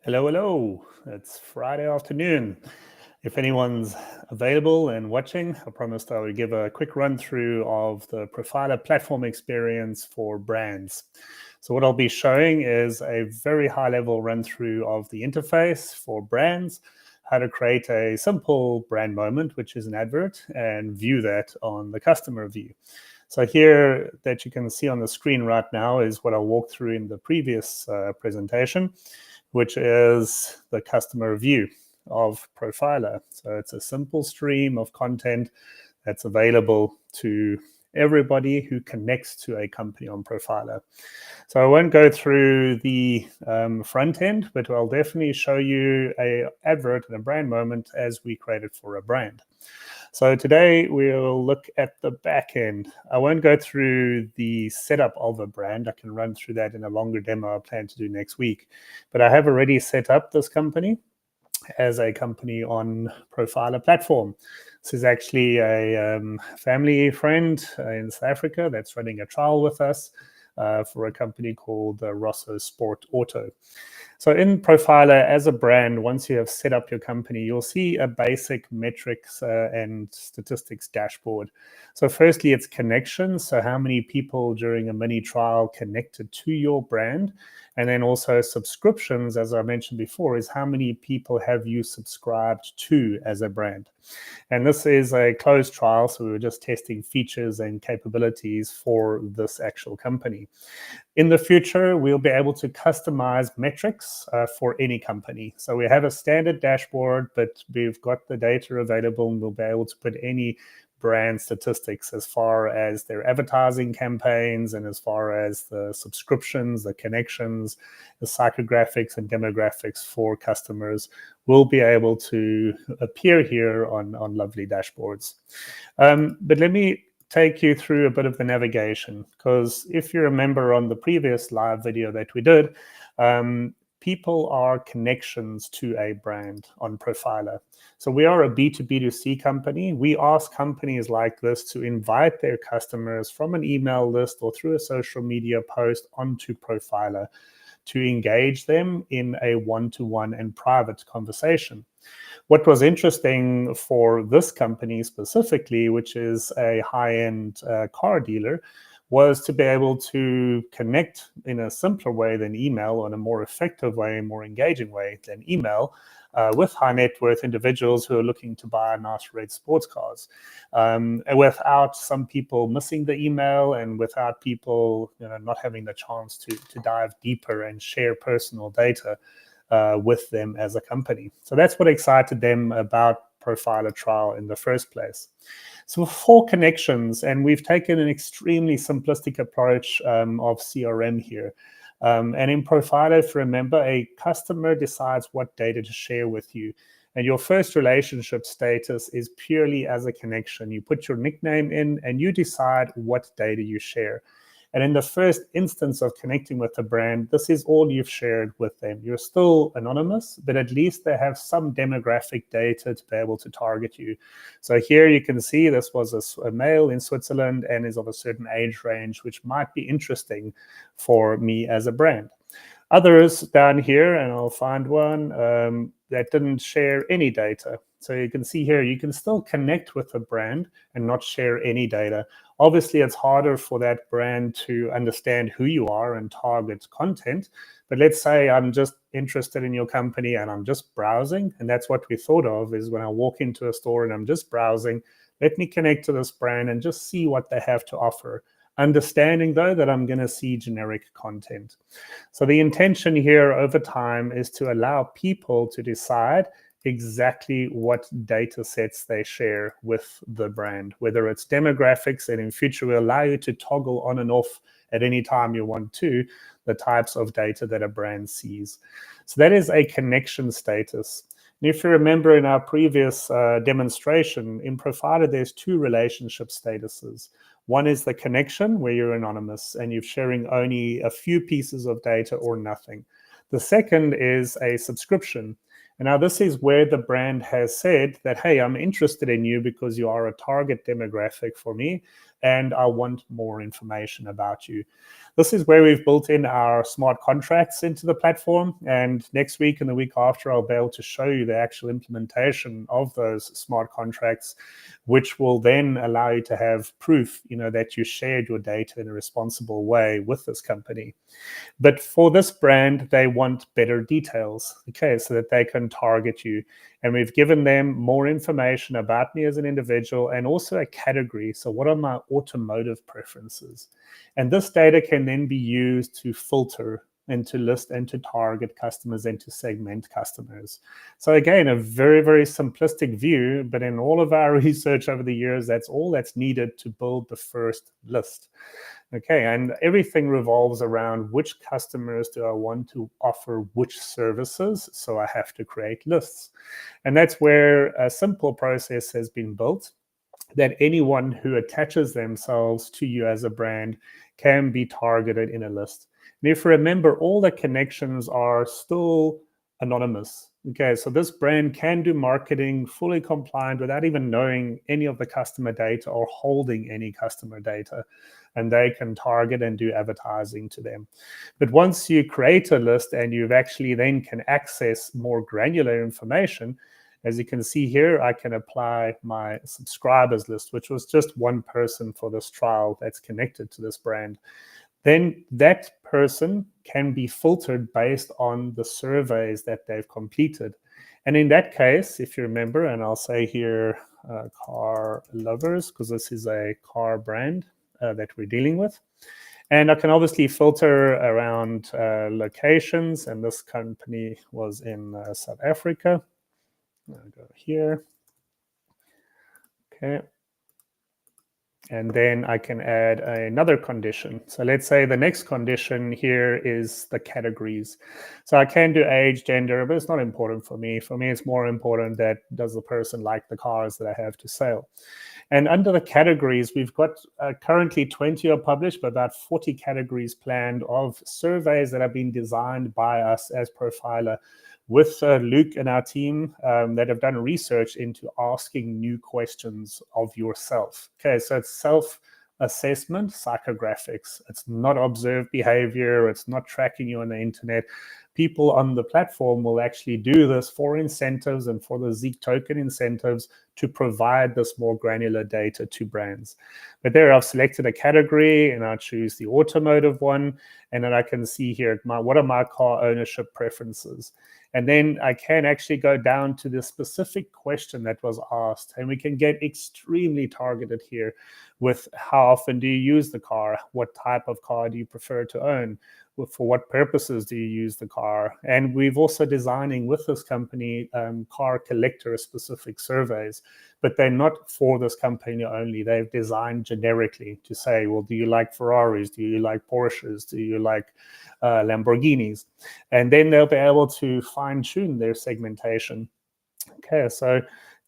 Hello, hello. It's Friday afternoon. If anyone's available and watching, I promised I would give a quick run through of the Profila platform experience for brands. So what I'll be showing is a very high level run through of the interface for brands, how to create a simple brand moment, which is an advert, and view that on the customer view. So here that you can see on the screen right now is what I walked through in the previous presentation, which is the customer view of Profila. So it's a simple stream of content that's available to everybody who connects to a company on Profila. So I won't go through the front end, but I'll definitely show you a advert and a brand moment as we create it for a brand. So today we'll look at the back end. I won't go through the setup of a brand. I can run through that in a longer demo I plan to do next week. But I have already set up this company as a company on Profila platform. This is actually a family friend in South Africa that's running a trial with us for a company called Rosso Sport Auto. So in Profila, as a brand, once you have set up your company, you'll see a basic metrics and statistics dashboard. So firstly, it's connections. So how many people during a mini trial connected to your brand? And then also subscriptions, as I mentioned before, is how many people have you subscribed to as a brand? And this is a closed trial, so we were just testing features and capabilities for this actual company. In the future, we'll be able to customize metrics for any company. So we have a standard dashboard, but we've got the data available, and we'll be able to put any brand statistics as far as their advertising campaigns and as far as the subscriptions, the connections, the psychographics and demographics for customers will be able to appear here on lovely dashboards. But let me take you through a bit of the navigation, because if you remember on the previous live video that we did, people are connections to a brand on Profila. So we are a B2B2C company. We ask companies like this to invite their customers from an email list or through a social media post onto Profila to engage them in a one-to-one and private conversation. What was interesting for this company specifically, which is a high-end car dealer, was to be able to connect in a simpler way than email, or in a more effective way, more engaging way than email, with high net worth individuals who are looking to buy nice red sports cars, without some people missing the email and without people not having the chance to dive deeper and share personal data with them as a company. So that's what excited them about Profila trial in the first place. So 4 connections, and we've taken an extremely simplistic approach of CRM here. And in Profila, if you remember, a customer decides what data to share with you. And your first relationship status is purely as a connection. You put your nickname in and you decide what data you share. And in the first instance of connecting with a brand, this is all you've shared with them. You're still anonymous, but at least they have some demographic data to be able to target you. So here you can see this was a male in Switzerland and is of a certain age range, which might be interesting for me as a brand. Others down here, and I'll find one, that didn't share any data. So you can see here, you can still connect with a brand and not share any data. Obviously, it's harder for that brand to understand who you are and target content. But let's say I'm just interested in your company and I'm just browsing. And that's what we thought of, is when I walk into a store and I'm just browsing, let me connect to this brand and just see what they have to offer. Understanding, though, that I'm going to see generic content. So the intention here over time is to allow people to decide exactly what data sets they share with the brand, whether it's demographics, and in future will allow you to toggle on and off at any time you want to the types of data that a brand sees. So that is a connection status. And if you remember in our previous demonstration, in Profila, there's 2 relationship statuses. One is the connection, where you're anonymous and you're sharing only a few pieces of data or nothing. The second is a subscription. And now this is where the brand has said that, hey, I'm interested in you because you are a target demographic for me. and I want more information about you. This is where we've built in our smart contracts into the platform. And next week and the week after, I'll be able to show you the actual implementation of those smart contracts, which will then allow you to have proof, that you shared your data in a responsible way with this company. But for this brand, they want better details, okay, so that they can target you. And we've given them more information about me as an individual and also a category. So what are my automotive preferences? And this data can then be used to filter and to list and to target customers and to segment customers. So again, a very, very simplistic view, but in all of our research over the years, that's all that's needed to build the first list. Okay, and everything revolves around which customers do I want to offer which services, so I have to create lists. And that's where a simple process has been built, that anyone who attaches themselves to you as a brand can be targeted in a list. And if you remember, all the connections are still anonymous. Okay, so this brand can do marketing fully compliant without even knowing any of the customer data or holding any customer data, and they can target and do advertising to them. But once you create a list and you've actually then can access more granular information, as you can see here, I can apply my subscribers list, which was just one person for this trial that's connected to this brand. Then that person can be filtered based on the surveys that they've completed. And in that case, if you remember, and I'll say here, car lovers, because this is a car brand that we're dealing with. And I can obviously filter around locations, and this company was in South Africa. I'll go here. Okay. And then I can add another condition. So let's say the next condition here is the categories. So I can do age, gender, but it's not important for me. For me, it's more important that does the person like the cars that I have to sell. And under the categories, we've got currently 20 are published, but about 40 categories planned of surveys that have been designed by us as Profila with Luke and our team that have done research into asking new questions of yourself. Okay, so it's self-assessment, psychographics. It's not observed behavior. It's not tracking you on the internet. People on the platform will actually do this for incentives and for the Zeek token incentives to provide this more granular data to brands. But there I've selected a category and I choose the automotive one. And then I can see here, what are my car ownership preferences? And then I can actually go down to the specific question that was asked. And we can get extremely targeted here with how often do you use the car? What type of car do you prefer to own? For what purposes do you use the car? And we've also designing with this company car collector specific surveys, but they're not for this company only. They've designed generically to say, well, do you like Ferraris? Do you like Porsches? Do you like Lamborghinis? And then they'll be able to fine tune their segmentation. Okay, so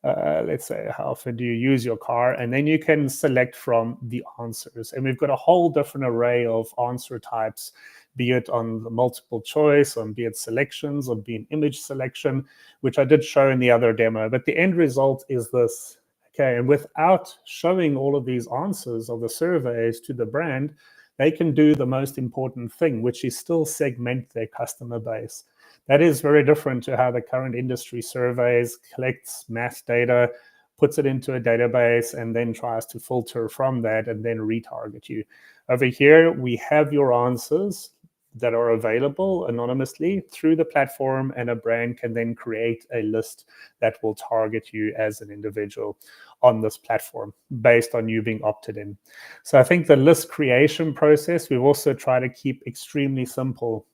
let's say, how often do you use your car? And then you can select from the answers. And we've got a whole different array of answer types, be it on the multiple choice, or be it selections, or be it image selection, which I did show in the other demo. But the end result is this. Okay, and without showing all of these answers of the surveys to the brand, they can do the most important thing, which is still segment their customer base. That is very different to how the current industry surveys, collects mass data, puts it into a database, and then tries to filter from that and then retarget you. Over here, we have your answers that are available anonymously through the platform, and a brand can then create a list that will target you as an individual on this platform based on you being opted in. So I think the list creation process, we've also tried to keep extremely simple.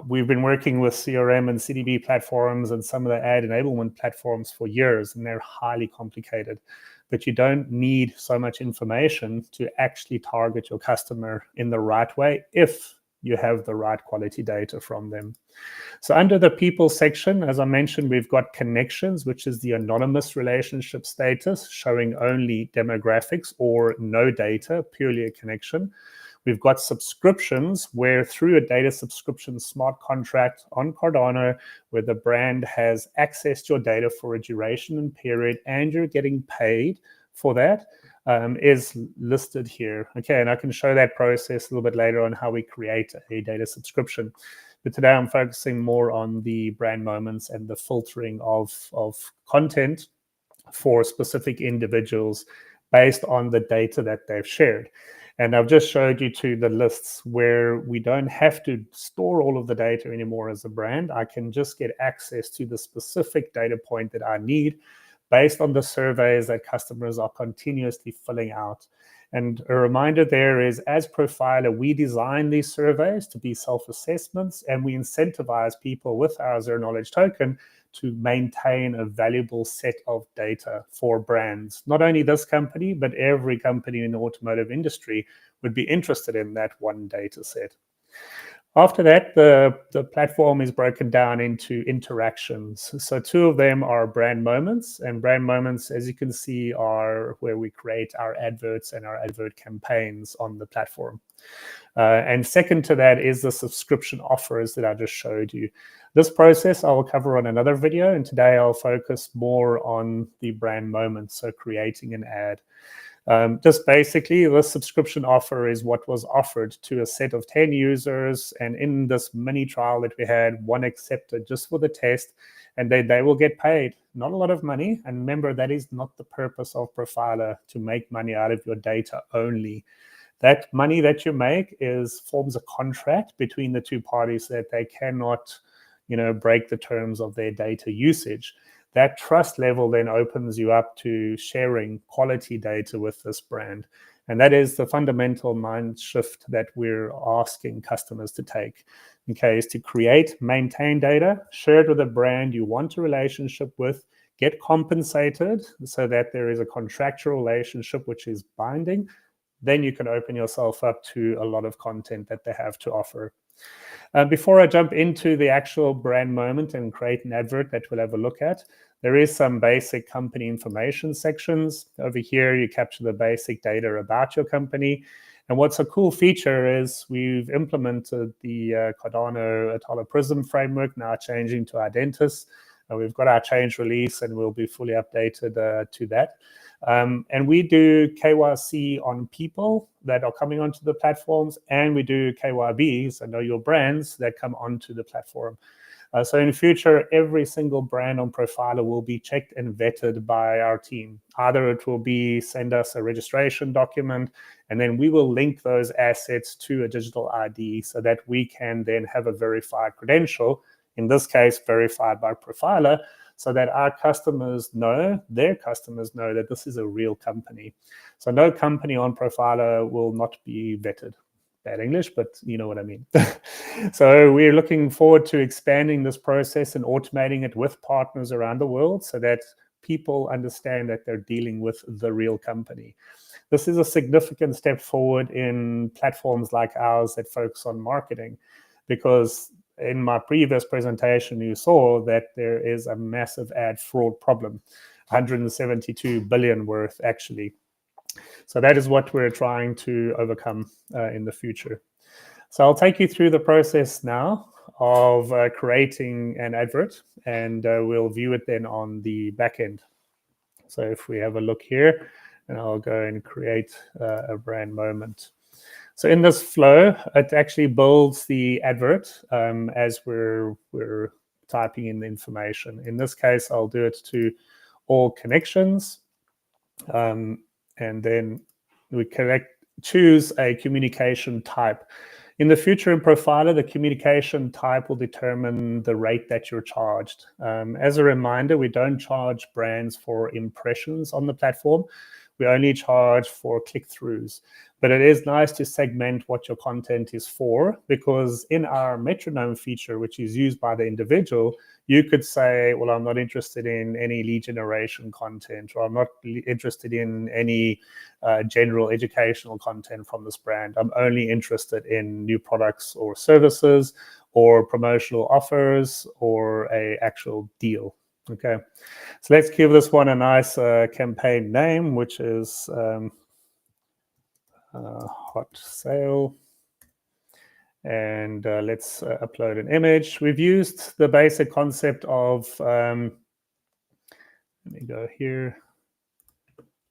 We've been working with CRM and CDB platforms and some of the ad enablement platforms for years, and they're highly complicated. But you don't need so much information to actually target your customer in the right way if you have the right quality data from them. So under the people section, as I mentioned, we've got connections, which is the anonymous relationship status, showing only demographics or no data, purely a connection. We've got subscriptions, where through a data subscription smart contract on Cardano, where the brand has accessed your data for a duration and period, and you're getting paid for that. is listed here. Okay, and I can show that process a little bit later on how we create a data subscription. But today I'm focusing more on the brand moments and the filtering of content for specific individuals based on the data that they've shared. And I've just showed you to the lists where we don't have to store all of the data anymore as a brand. I can just get access to the specific data point that I need based on the surveys that customers are continuously filling out. And a reminder there is, as Profila, we design these surveys to be self-assessments, and we incentivize people with our Zero Knowledge Token to maintain a valuable set of data for brands. Not only this company, but every company in the automotive industry would be interested in that one data set. After that, the platform is broken down into interactions. So 2 of them are brand moments, and brand moments, as you can see, are where we create our adverts and our advert campaigns on the platform. And second to that is the subscription offers that I just showed you. This process I will cover on another video, and today I'll focus more on the brand moments, so creating an ad. Just basically, the subscription offer is what was offered to a set of 10 users. And in this mini trial that we had, one accepted just for the test, and they will get paid. Not a lot of money. And remember, that is not the purpose of Profila, to make money out of your data only. That money that you make forms a contract between the 2 parties that they cannot, break the terms of their data usage. That trust level then opens you up to sharing quality data with this brand. And that is the fundamental mind shift that we're asking customers to take. Okay, is to create, maintain data, share it with a brand you want a relationship with, get compensated so that there is a contractual relationship which is binding. Then you can open yourself up to a lot of content that they have to offer. Before I jump into the actual brand moment and create an advert that we'll have a look at, there is some basic company information sections. Over here, you capture the basic data about your company. And what's a cool feature is we've implemented the Cardano Atala Prism framework, now changing to Identis. We've got our change release, and we'll be fully updated to that. And we do KYC on people that are coming onto the platforms, and we do KYB, so know your brands, that come onto the platform. So in the future, every single brand on Profila will be checked and vetted by our team. Either it will be send us a registration document, and then we will link those assets to a digital ID so that we can then have a verified credential, in this case, verified by Profila, so that our customers know, their customers know that this is a real company. So no company on Profila will not be vetted. Bad English, but you know what I mean. So we're looking forward to expanding this process and automating it with partners around the world so that people understand that they're dealing with the real company. This is a significant step forward in platforms like ours that focus on marketing, because in my previous presentation, you saw that there is a massive ad fraud problem, 172 billion worth actually. So that is what we're trying to overcome in the future. So I'll take you through the process now of creating an advert, and we'll view it then on the back end. So if we have a look here, and I'll go and create a brand moment. So in this flow, it actually builds the advert as we're typing in the information. In this case, I'll do it to all connections. And then we choose a communication type. In the future in Profila, the communication type will determine the rate that you're charged. As a reminder, we don't charge brands for impressions on the platform. We only charge for click-throughs. But it is nice to segment what your content is for, because in our metronome feature, which is used by the individual, you could say, well, I'm not interested in any lead generation content, or I'm not interested in any general educational content from this brand. I'm only interested in new products or services or promotional offers or an actual deal. Okay, so let's give this one a nice campaign name, which is hot sale. And let's upload an image. We've used the basic concept of, let me go here.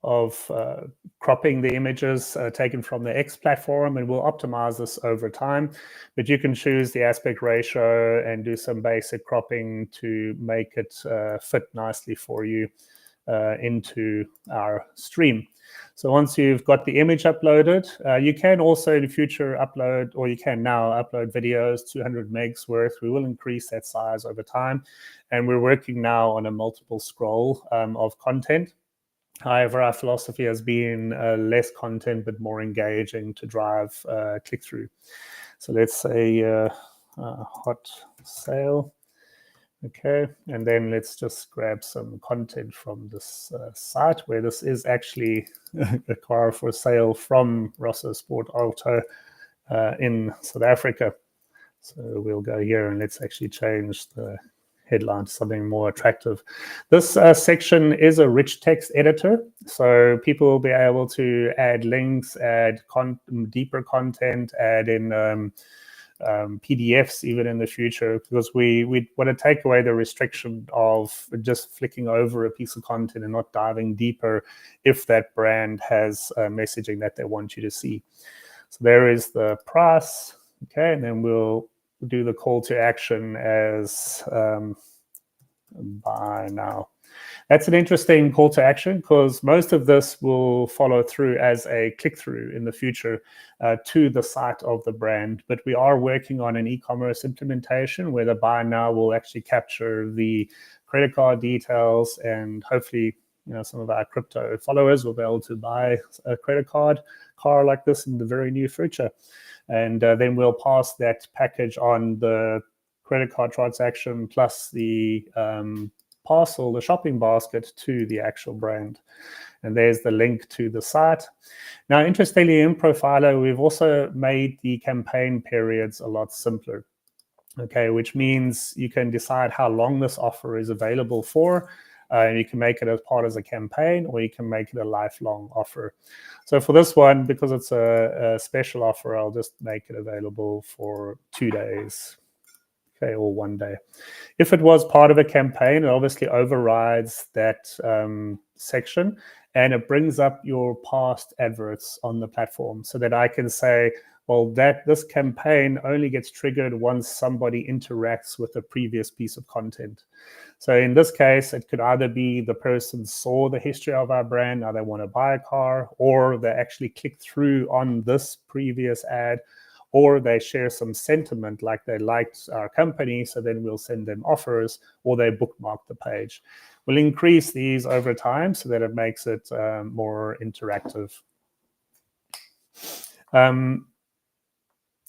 cropping the images taken from the X platform, and we'll optimize this over time. But you can choose the aspect ratio and do some basic cropping to make it fit nicely for you into our stream. So once you've got the image uploaded, you can also in the future upload, or you can now upload videos, 200 megs worth. We will increase that size over time. And we're working now on a multiple scroll of content. However, our philosophy has been less content, but more engaging to drive click-through. So let's say hot sale. Okay, and then let's just grab some content from this site where this is actually a car for sale from Rosso Sport Auto in South Africa. So we'll go here and let's actually change the headline to something more attractive. This section is a rich text editor, so people will be able to add links, add deeper content, add in PDFs even in the future, because we want to take away the restriction of just flicking over a piece of content and not diving deeper if that brand has messaging that they want you to see. So there is the price. Okay, and then we'll do the call to action as buy now. That's an interesting call to action because most of this will follow through as a click-through in the future to the site of the brand. But we are working on an e-commerce implementation where the buy now will actually capture the credit card details, and hopefully, some of our crypto followers will be able to buy a credit card car like this in the very near future. And then we'll pass that package on the credit card transaction plus the parcel, the shopping basket, to the actual brand. And there's the link to the site. Now, interestingly, in Profila, we've also made the campaign periods a lot simpler. Okay, which means you can decide how long this offer is available for. You can make it as part of a campaign, or you can make it a lifelong offer. So for this one, because it's a special offer, I'll just make it available for 2 days. Okay, or 1 day. If it was part of a campaign, it obviously overrides that section, and it brings up your past adverts on the platform so that I can say, well, this campaign only gets triggered once somebody interacts with a previous piece of content. So in this case, it could either be the person saw the history of our brand, now they want to buy a car, or they actually click through on this previous ad, or they share some sentiment like they liked our company, so then we'll send them offers, or they bookmark the page. We'll increase these over time so that it makes it more interactive.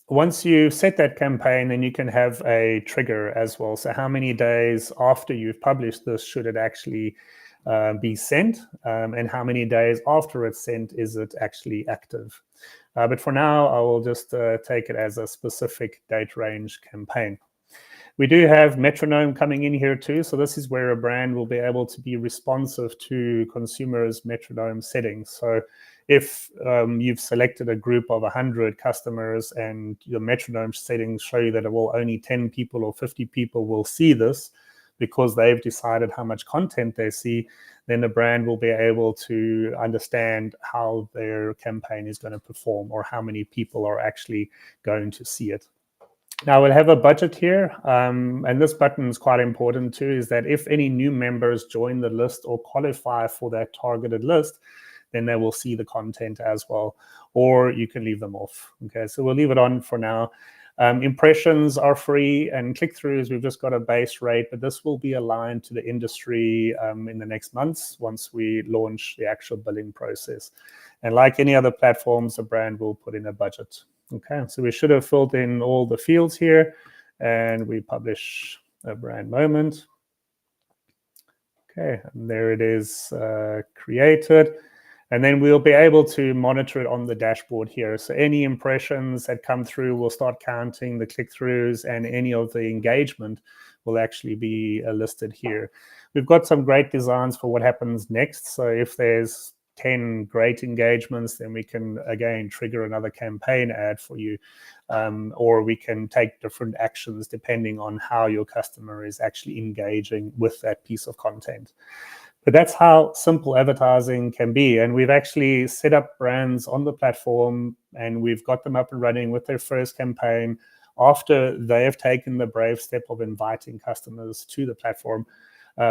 Once you set that campaign, then you can have a trigger as well. So how many days after you've published this should it actually be sent, and how many days after it's sent is it actually active? But for now, I will just take it as a specific date range campaign. We do have metronome coming in here too. So this is where a brand will be able to be responsive to consumers' metronome settings. So if you've selected a group of 100 customers and your metronome settings show you that only 10 people or 50 people will see this because they've decided how much content they see, then the brand will be able to understand how their campaign is going to perform or how many people are actually going to see it. Now we'll have a budget here, and this button is quite important too, is that if any new members join the list or qualify for that targeted list, then they will see the content as well, or you can leave them off. Okay, so we'll leave it on for now. Impressions are free, and click-throughs, we've just got a base rate, but this will be aligned to the industry in the next months once we launch the actual billing process. And like any other platforms, the brand will put in a budget. Okay, so we should have filled in all the fields here, and we publish a brand moment. Okay, and there it is created. And then we'll be able to monitor it on the dashboard here. So any impressions that come through, we'll start counting the click-throughs, and any of the engagement will actually be listed here. We've got some great designs for what happens next. So if there's 10 great engagements, then we can, again, trigger another campaign ad for you. Or we can take different actions depending on how your customer is actually engaging with that piece of content. But that's how simple advertising can be. And we've actually set up brands on the platform and we've got them up and running with their first campaign after they have taken the brave step of inviting customers to the platform.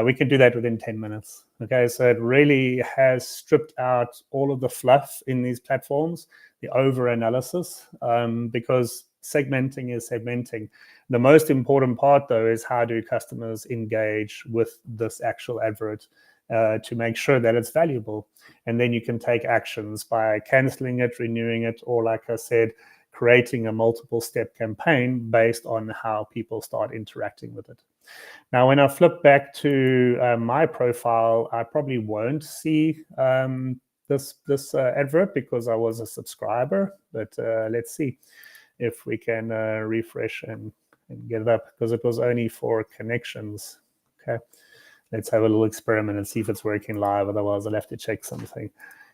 We can do that within 10 minutes. Okay, so it really has stripped out all of the fluff in these platforms, the over analysis, because segmenting is segmenting. The most important part, though, is how do customers engage with this actual advert to make sure that it's valuable. And then you can take actions by canceling it, renewing it, or like I said, creating a multiple step campaign based on how people start interacting with it. Now, when I flip back to my profile, I probably won't see this advert because I was a subscriber. But let's see if we can refresh and get it up, because it was only for connections. Okay, let's have a little experiment and see if it's working live. Otherwise, I'll have to check something.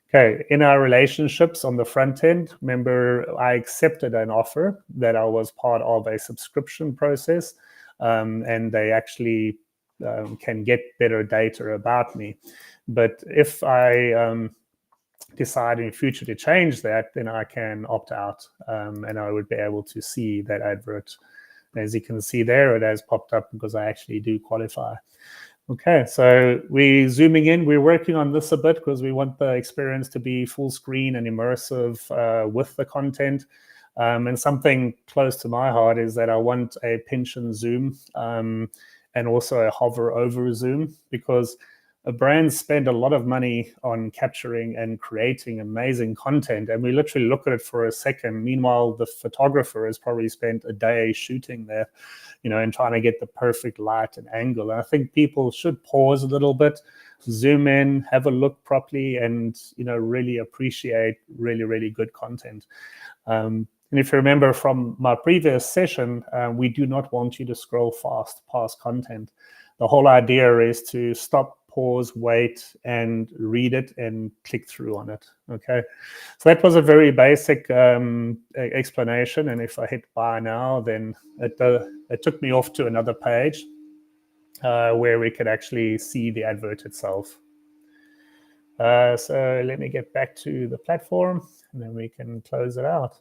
Okay, in our relationships on the front end, remember I accepted an offer that I was part of a subscription process, and they actually can get better data about me. But if I decide in the future to change that, then I can opt out, and I would be able to see that advert. As you can see there, it has popped up because I actually do qualify. Okay, so we're zooming in. We're working on this a bit because we want the experience to be full screen and immersive with the content. And something close to my heart is that I want a pinch and zoom and also a hover over zoom, because brands spend a lot of money on capturing and creating amazing content. And we literally look at it for a second. Meanwhile, the photographer has probably spent a day shooting there, and trying to get the perfect light and angle. And I think people should pause a little bit, zoom in, have a look properly, and really appreciate really, really good content. And if you remember from my previous session, we do not want you to scroll fast past content. The whole idea is to stop, pause, wait, and read it and click through on it. Okay, so that was a very basic explanation. And if I hit buy now, then it took me off to another page where we could actually see the advert itself. So let me get back to the platform and then we can close it out.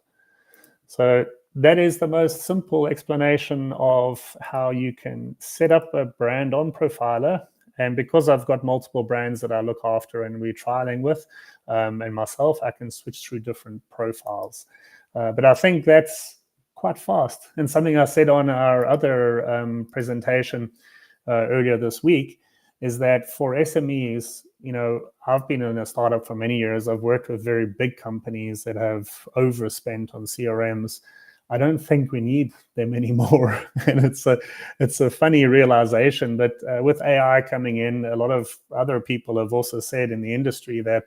So that is the most simple explanation of how you can set up a brand on Profila. And because I've got multiple brands that I look after and we're trialing with, and myself, I can switch through different profiles. But I think that's quite fast. And something I said on our other presentation earlier this week is that for SMEs, I've been in a startup for many years. I've worked with very big companies that have overspent on CRMs. I don't think we need them anymore. And it's a funny realization. But with AI coming in, a lot of other people have also said in the industry that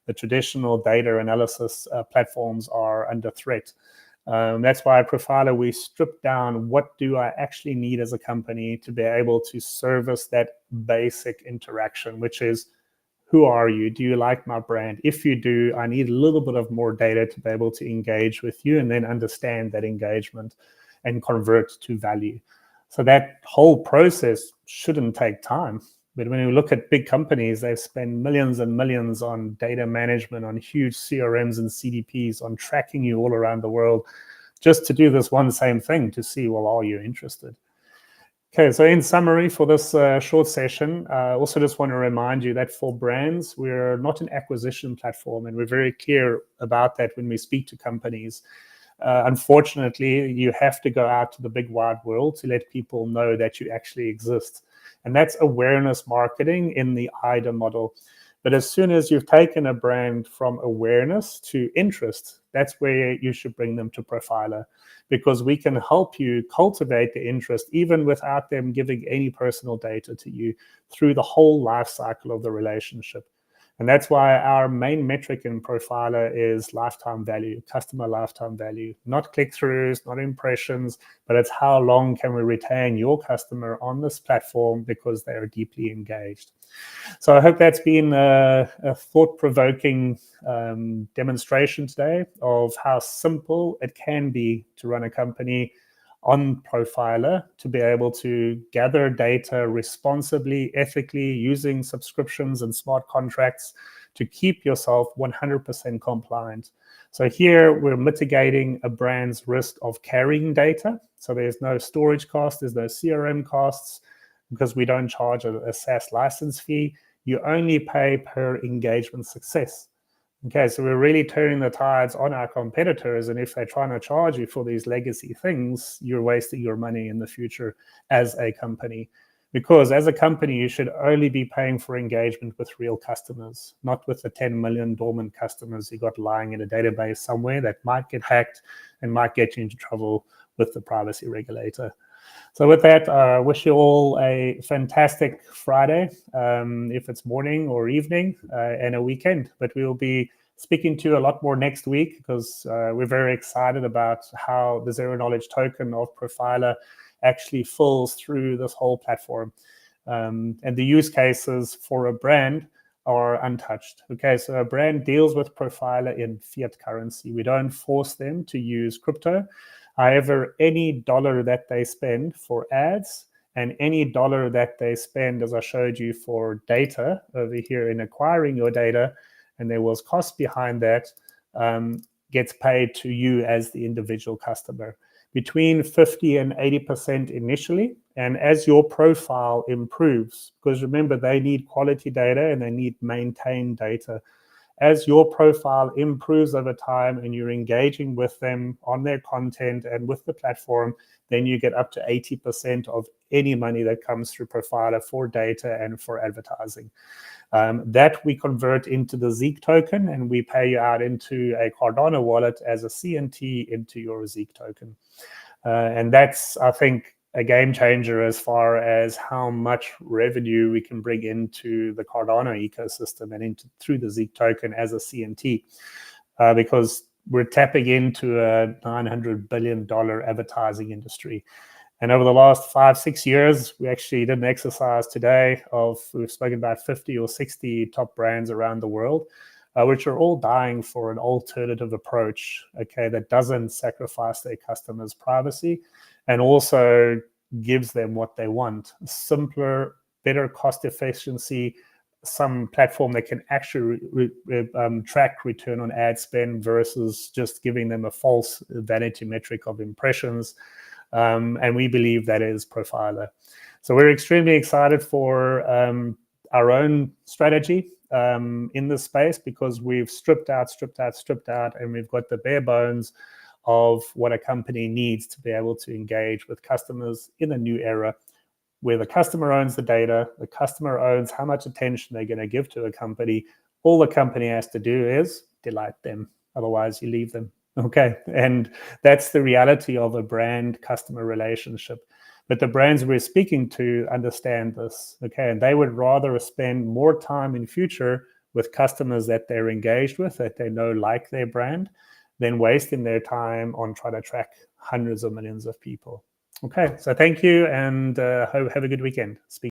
the traditional data analysis platforms are under threat. That's why at Profila, we strip down what do I actually need as a company to be able to service that basic interaction, which is, who are you? Do you like my brand? If you do, I need a little bit of more data to be able to engage with you and then understand that engagement and convert to value. So that whole process shouldn't take time. But when you look at big companies, they spend millions and millions on data management, on huge CRMs and CDPs, on tracking you all around the world, just to do this one same thing to see, well, are you interested? Okay, so in summary for this short session, I also just want to remind you that for brands, we're not an acquisition platform, and we're very clear about that when we speak to companies. Unfortunately, you have to go out to the big wide world to let people know that you actually exist. And that's awareness marketing in the IDA model. But as soon as you've taken a brand from awareness to interest, that's where you should bring them to Profila, because we can help you cultivate the interest even without them giving any personal data to you through the whole life cycle of the relationship. And that's why our main metric in Profila is lifetime value, customer lifetime value, not click-throughs, not impressions, but it's how long can we retain your customer on this platform because they are deeply engaged. So I hope that's been a thought-provoking demonstration today of how simple it can be to run a company on Profila to be able to gather data responsibly, ethically, using subscriptions and smart contracts to keep yourself 100% compliant. So here we're mitigating a brand's risk of carrying data. So there's no storage cost, there's no CRM costs, because we don't charge a SaaS license fee. You only pay per engagement success. Okay, so we're really turning the tides on our competitors, and if they're trying to charge you for these legacy things, you're wasting your money in the future as a company. Because as a company, you should only be paying for engagement with real customers, not with the 10 million dormant customers you got lying in a database somewhere that might get hacked and might get you into trouble with the privacy regulator. So with that, I wish you all a fantastic Friday, if it's morning or evening, and a weekend. But we will be speaking to you a lot more next week, because we're very excited about how the zero knowledge token of Profila actually falls through this whole platform. And the use cases for a brand are untouched. Okay, so a brand deals with Profila in fiat currency. We don't force them to use crypto. However, any dollar that they spend for ads and any dollar that they spend, as I showed you, for data over here in acquiring your data, and there was cost behind that, gets paid to you as the individual customer. Between 50 and 80% initially, and as your profile improves, because remember, they need quality data and they need maintained data. As your profile improves over time and you're engaging with them on their content and with the platform, then you get up to 80% of any money that comes through Profila for data and for advertising. That we convert into the Zeek token, and we pay you out into a Cardano wallet as a CNT into your Zeek token. And that's, I think, a game changer as far as how much revenue we can bring into the Cardano ecosystem and through the Zeek token as a CNT, because we're tapping into a $900 billion advertising industry. And over the last 5-6 years, we actually did an exercise today we've spoken about 50 or 60 top brands around the world, which are all dying for an alternative approach, okay, that doesn't sacrifice their customers' privacy and also gives them what they want: simpler, better cost efficiency, some platform that can actually track return on ad spend versus just giving them a false vanity metric of impressions. And we believe that is Profila. So we're extremely excited for our own strategy in this space, because we've stripped out, and we've got the bare bones of what a company needs to be able to engage with customers in a new era, where the customer owns the data, the customer owns how much attention they're going to give to a company. All the company has to do is delight them. Otherwise, you leave them. Okay, and that's the reality of a brand-customer relationship. But the brands we're speaking to understand this, okay, and they would rather spend more time in future with customers that they're engaged with, that they know like their brand, than wasting their time on trying to track hundreds of millions of people. Okay, so thank you, and have a good weekend. Speak